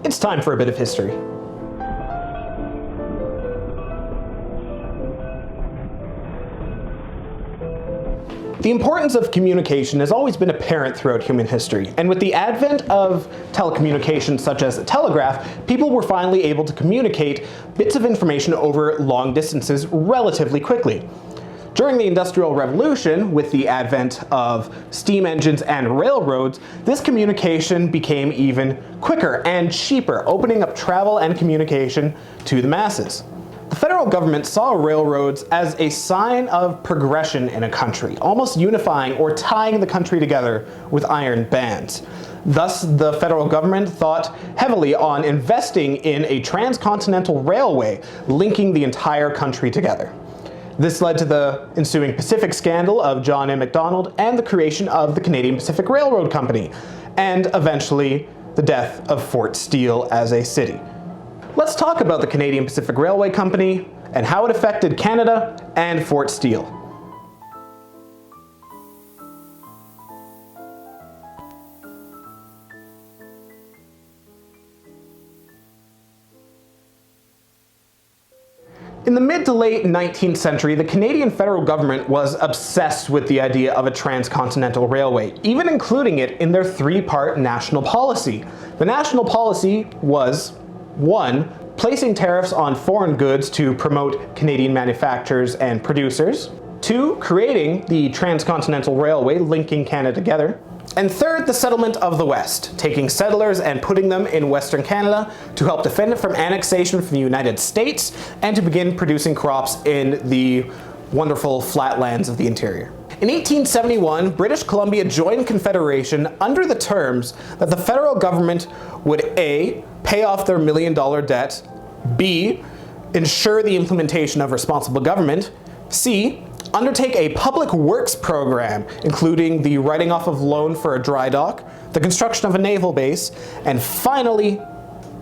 it's time for a bit of history. The importance of communication has always been apparent throughout human history, and with the advent of telecommunications such as the telegraph, people were finally able to communicate bits of information over long distances relatively quickly. During the Industrial Revolution, with the advent of steam engines and railroads, this communication became even quicker and cheaper, opening up travel and communication to the masses. The federal government saw railroads as a sign of progression in a country, almost unifying or tying the country together with iron bands. Thus, the federal government thought heavily on investing in a transcontinental railway, linking the entire country together. This led to the ensuing Pacific scandal of John A. Macdonald and the creation of the Canadian Pacific Railroad Company, and eventually the death of Fort Steele as a city. Let's talk about the Canadian Pacific Railway Company and how it affected Canada and Fort Steele. In the mid to late 19th century, the Canadian federal government was obsessed with the idea of a transcontinental railway, even including it in their three-part national policy. The national policy was 1. Placing tariffs on foreign goods to promote Canadian manufacturers and producers. 2. Creating the transcontinental railway linking Canada together. And 3rd, the settlement of the West, taking settlers and putting them in Western Canada to help defend it from annexation from the United States and to begin producing crops in the wonderful flatlands of the interior. In 1871, British Columbia joined Confederation under the terms that the federal government would A. pay off their $1 million debt, B. ensure the implementation of responsible government, C. undertake a public works program, including the writing off of loan for a dry dock, the construction of a naval base, and finally,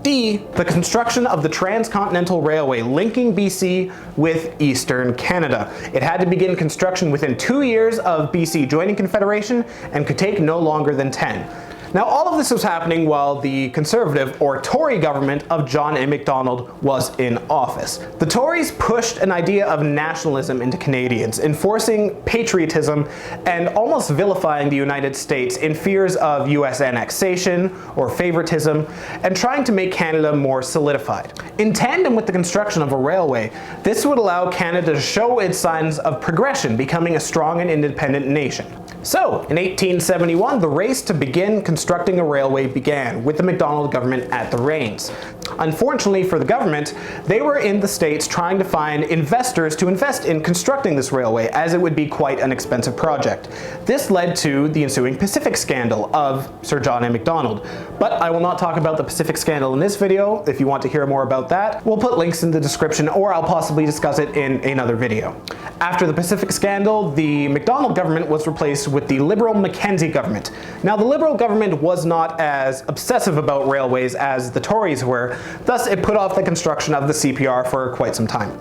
D. the construction of the Transcontinental Railway linking BC with Eastern Canada. It had to begin construction within 2 years of BC joining Confederation and could take no longer than 10. Now, all of this was happening while the Conservative or Tory government of John A. Macdonald was in office. The Tories pushed an idea of nationalism into Canadians, enforcing patriotism and almost vilifying the United States in fears of US annexation or favoritism, and trying to make Canada more solidified. In tandem with the construction of a railway, this would allow Canada to show its signs of progression, becoming a strong and independent nation. So, in 1871, the race to begin constructing a railway began, with the Macdonald government at the reins. Unfortunately for the government, they were in the States trying to find investors to invest in constructing this railway, as it would be quite an expensive project. This led to the ensuing Pacific scandal of Sir John A. Macdonald. But I will not talk about the Pacific scandal in this video. If you want to hear more about that, we'll put links in the description, or I'll possibly discuss it in another video. After the Pacific scandal, the Macdonald government was replaced with the Liberal Mackenzie government. Now, the Liberal government was not as obsessive about railways as the Tories were, thus it put off the construction of the CPR for quite some time.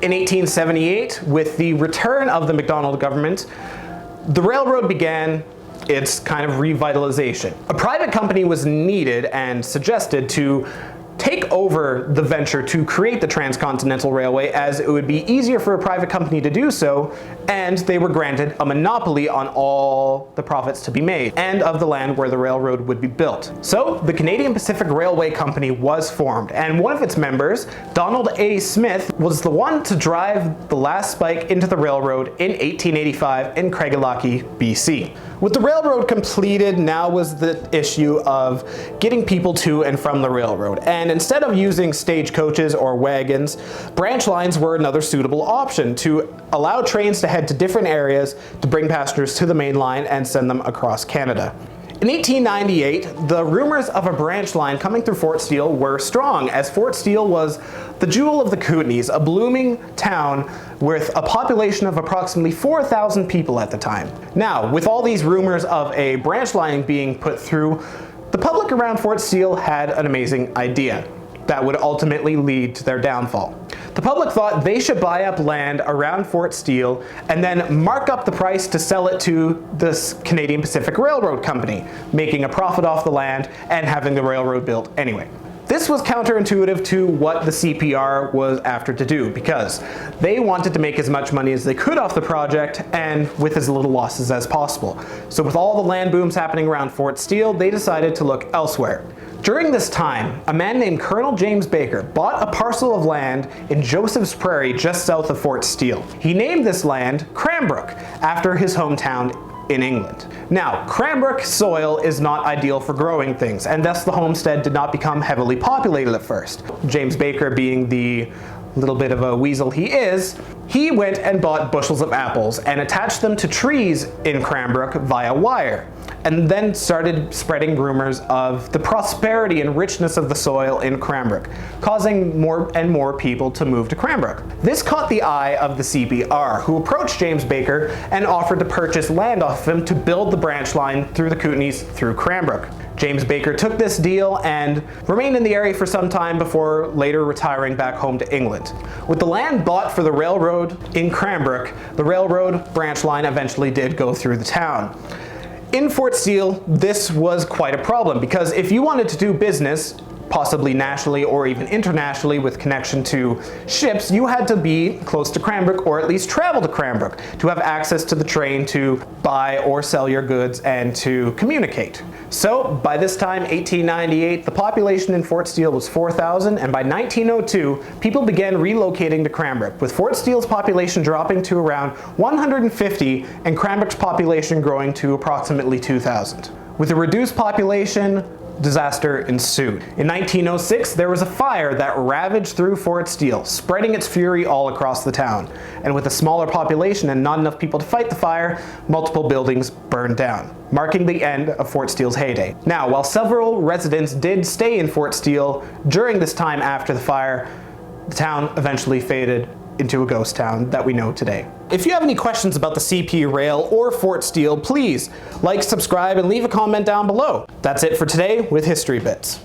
In 1878, with the return of the Macdonald government, the railroad began its kind of revitalization. A private company was needed and suggested to take over the venture to create the Transcontinental Railway, as it would be easier for a private company to do so, and they were granted a monopoly on all the profits to be made, and of the land where the railroad would be built. So the Canadian Pacific Railway Company was formed, and one of its members, Donald A. Smith, was the one to drive the last spike into the railroad in 1885 in Craigielachie, BC. With the railroad completed, now was the issue of getting people to and from the railroad. And instead of using stagecoaches or wagons, branch lines were another suitable option to allow trains to head to different areas to bring passengers to the main line and send them across Canada. In 1898, the rumors of a branch line coming through Fort Steele were strong, as Fort Steele was the jewel of the Kootenays, a blooming town with a population of approximately 4,000 people at the time. Now, with all these rumors of a branch line being put through, the public around Fort Steele had an amazing idea that would ultimately lead to their downfall. The public thought they should buy up land around Fort Steele and then mark up the price to sell it to this Canadian Pacific Railroad Company, making a profit off the land and having the railroad built anyway. This was counterintuitive to what the CPR was after to do, because they wanted to make as much money as they could off the project and with as little losses as possible. So with all the land booms happening around Fort Steele, they decided to look elsewhere. During this time, a man named Colonel James Baker bought a parcel of land in Joseph's Prairie just south of Fort Steele. He named this land Cranbrook after his hometown in England. Now, Cranbrook soil is not ideal for growing things, and thus the homestead did not become heavily populated at first. James Baker, being the little bit of a weasel he is, he went and bought bushels of apples and attached them to trees in Cranbrook via wire, and then started spreading rumors of the prosperity and richness of the soil in Cranbrook, causing more and more people to move to Cranbrook. This caught the eye of the CPR, who approached James Baker and offered to purchase land off him to build the branch line through the Kootenays through Cranbrook. James Baker took this deal and remained in the area for some time before later retiring back home to England. With the land bought for the railroad in Cranbrook, the railroad branch line eventually did go through the town. In Fort Steele, this was quite a problem, because if you wanted to do business, possibly nationally or even internationally with connection to ships, you had to be close to Cranbrook, or at least travel to Cranbrook to have access to the train to buy or sell your goods and to communicate. So by this time, 1898, the population in Fort Steele was 4,000, and by 1902, people began relocating to Cranbrook, with Fort Steele's population dropping to around 150 and Cranbrook's population growing to approximately 2,000. With a reduced population, disaster ensued. In 1906, there was a fire that ravaged through Fort Steele, spreading its fury all across the town. And with a smaller population and not enough people to fight the fire, multiple buildings burned down, marking the end of Fort Steele's heyday. Now, while several residents did stay in Fort Steele during this time after the fire, the town eventually faded into a ghost town that we know today. If you have any questions about the CP Rail or Fort Steele, please like, subscribe, and leave a comment down below. That's it for today with History Bits.